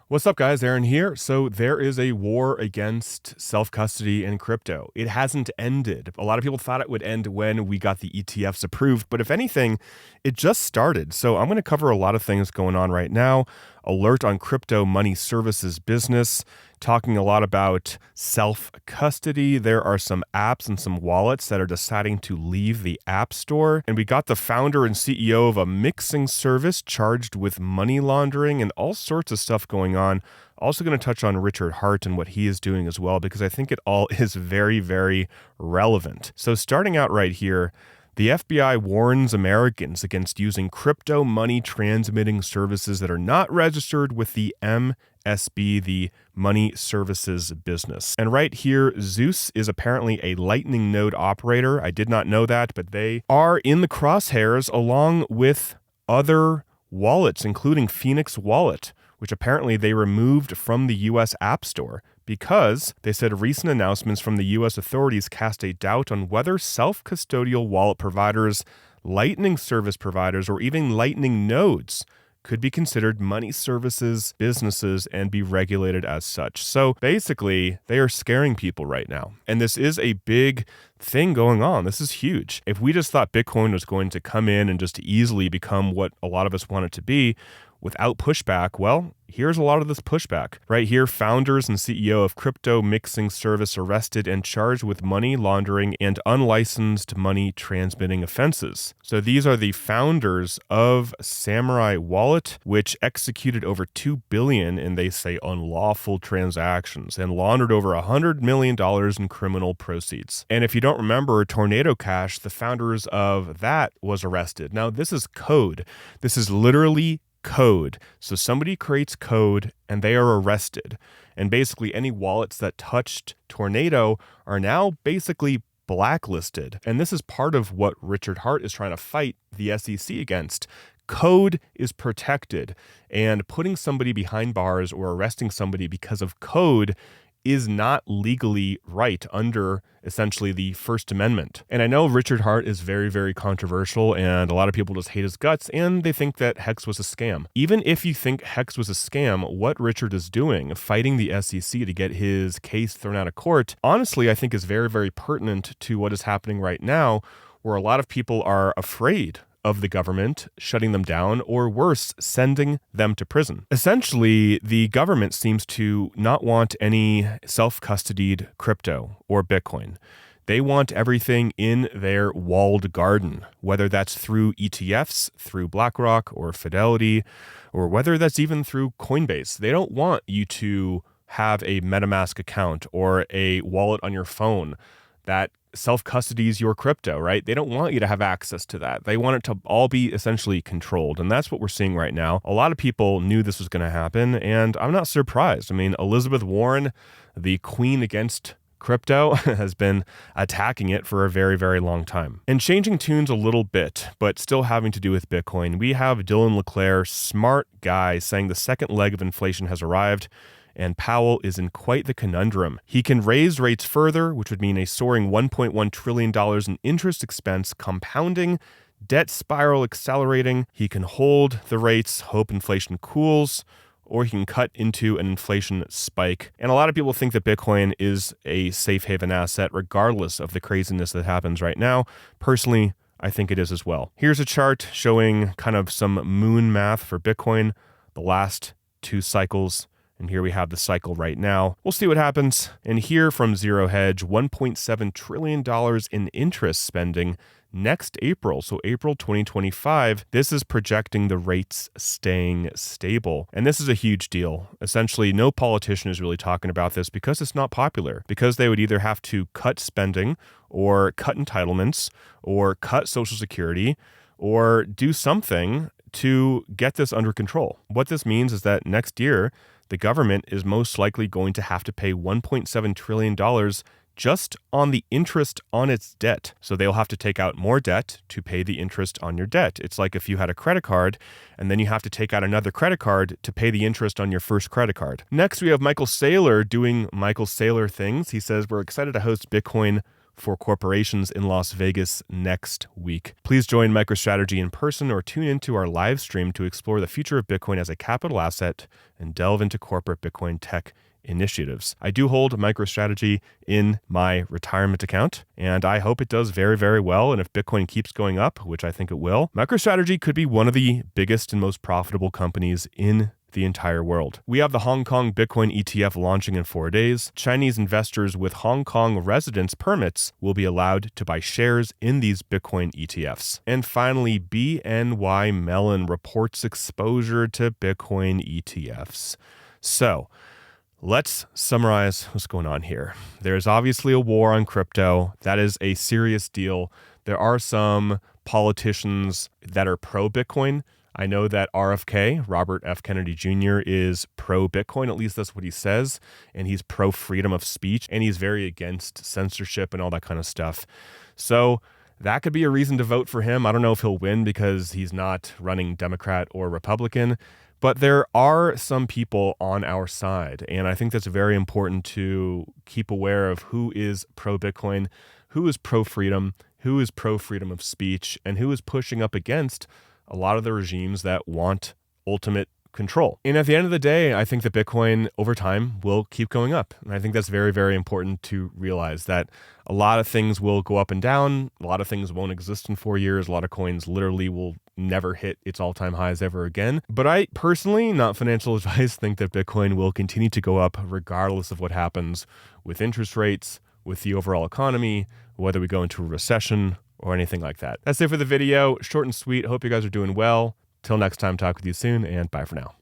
What's up, guys? Aaron here. So there is a war against self-custody in crypto. It hasn't ended. A lot of people thought it would end when we got the ETFs approved, but if anything, it just started. So I'm going to cover a lot of things going on right now. Alert on crypto money services business, talking a lot about self-custody. There are some apps and some wallets that are deciding to leave the App Store. And we got the founder and CEO of a mixing service charged with money laundering and all sorts of stuff going on. Also going to touch on Richard Hart and what he is doing as well, because I think it all is very, very relevant. So starting out right here, the FBI warns Americans against using crypto money transmitting services that are not registered with the MSB, the money services business. And right here, Zeus is apparently a Lightning node operator. I did not know that, but they are in the crosshairs along with other wallets, including Phoenix Wallet, which apparently they removed from the U.S. App Store because they said recent announcements from the U.S. authorities cast a doubt on whether self-custodial wallet providers, Lightning service providers, or even Lightning nodes could be considered money services businesses and be regulated as such. So basically, they are scaring people right now. And this is a big thing going on. This is huge. If we just thought Bitcoin was going to come in and just easily become what a lot of us want it to be, without pushback, well, here's a lot of this pushback. Right here, founders and CEO of crypto mixing service arrested and charged with money laundering and unlicensed money transmitting offenses. So these are the founders of Samurai Wallet, which executed over 2 billion in, they say, unlawful transactions and laundered over $100 million in criminal proceeds. And if you don't remember, Tornado Cash, the founders of that, was arrested. Now, this is code. This is literally code. So somebody creates code and they are arrested. And basically any wallets that touched Tornado are now basically blacklisted. And this is part of what Richard Hart is trying to fight the SEC against. Code is protected, and putting somebody behind bars or arresting somebody because of code is not legally right under essentially the First Amendment. And I know Richard Hart is very, very controversial, and a lot of people just hate his guts, and they think that Hex was a scam. Even if you think Hex was a scam, what Richard is doing, fighting the SEC to get his case thrown out of court, honestly, I think is very, very pertinent to what is happening right now, where a lot of people are afraid of the government shutting them down, or worse, sending them to prison. Essentially, the government seems to not want any self-custodied crypto or Bitcoin. They want everything in their walled garden, whether that's through ETFs, through BlackRock or Fidelity, or whether that's even through Coinbase. They don't want you to have a MetaMask account or a wallet on your phone that self-custodies your crypto, right? They don't want you to have access to that. They want it to all be essentially controlled. And that's what we're seeing right now. A lot of people knew this was going to happen, and I'm not surprised. I mean, Elizabeth Warren, the queen against crypto, has been attacking it for a very, very long time. And changing tunes a little bit, but still having to do with Bitcoin, we have Dylan LeClaire, smart guy, saying the second leg of inflation has arrived, and Powell is in quite the conundrum. He can raise rates further, which would mean a soaring $1.1 trillion in interest expense compounding, debt spiral accelerating. He can hold the rates, hope inflation cools, or he can cut into an inflation spike. And a lot of people think that Bitcoin is a safe haven asset, regardless of the craziness that happens right now. Personally, I think it is as well. Here's a chart showing kind of some moon math for Bitcoin, the last 2 cycles. And here we have the cycle right now. We'll see what happens. And here from Zero Hedge, $1.7 trillion in interest spending next April. So April 2025, this is projecting the rates staying stable. And this is a huge deal. Essentially, no politician is really talking about this because it's not popular, because they would either have to cut spending or cut entitlements or cut Social Security or do something to get this under control. What this means is that next year, the government is most likely going to have to pay $1.7 trillion just on the interest on its debt. So they'll have to take out more debt to pay the interest on your debt. It's like if you had a credit card and then you have to take out another credit card to pay the interest on your first credit card. Next, we have Michael Saylor doing Michael Saylor things. He says, we're excited to host Bitcoin for corporations in Las Vegas next week. Please join MicroStrategy in person or tune into our live stream to explore the future of Bitcoin as a capital asset and delve into corporate Bitcoin tech initiatives. I do hold MicroStrategy in my retirement account, and I hope it does very, very well. And if Bitcoin keeps going up, which I think it will, MicroStrategy could be one of the biggest and most profitable companies in the entire world. We have the Hong Kong Bitcoin ETF launching in 4 days. Chinese investors with Hong Kong residence permits will be allowed to buy shares in these Bitcoin ETFs. And finally, BNY Mellon reports exposure to Bitcoin ETFs. So, let's summarize what's going on here. There's obviously a war on crypto. That is a serious deal. There are some politicians that are pro-Bitcoin. I know that RFK, Robert F. Kennedy Jr., is pro-Bitcoin. At least that's what he says. And he's pro-freedom of speech. And he's very against censorship and all that kind of stuff. So that could be a reason to vote for him. I don't know if he'll win because he's not running Democrat or Republican. But there are some people on our side. And I think that's very important to keep aware of who is pro-Bitcoin, who is pro-freedom, who is pro-freedom of speech, and who is pushing up against a lot of the regimes that want ultimate control. And at the end of the day, I think that Bitcoin over time will keep going up. And I think that's very, very important to realize that a lot of things will go up and down. A lot of things won't exist in 4 years. A lot of coins literally will never hit its all-time highs ever again. But I personally, not financial advice, think that Bitcoin will continue to go up regardless of what happens with interest rates, with the overall economy, whether we go into a recession or anything like that. That's it for the video. Short and sweet. Hope you guys are doing well. Till next time, talk with you soon, and bye for now.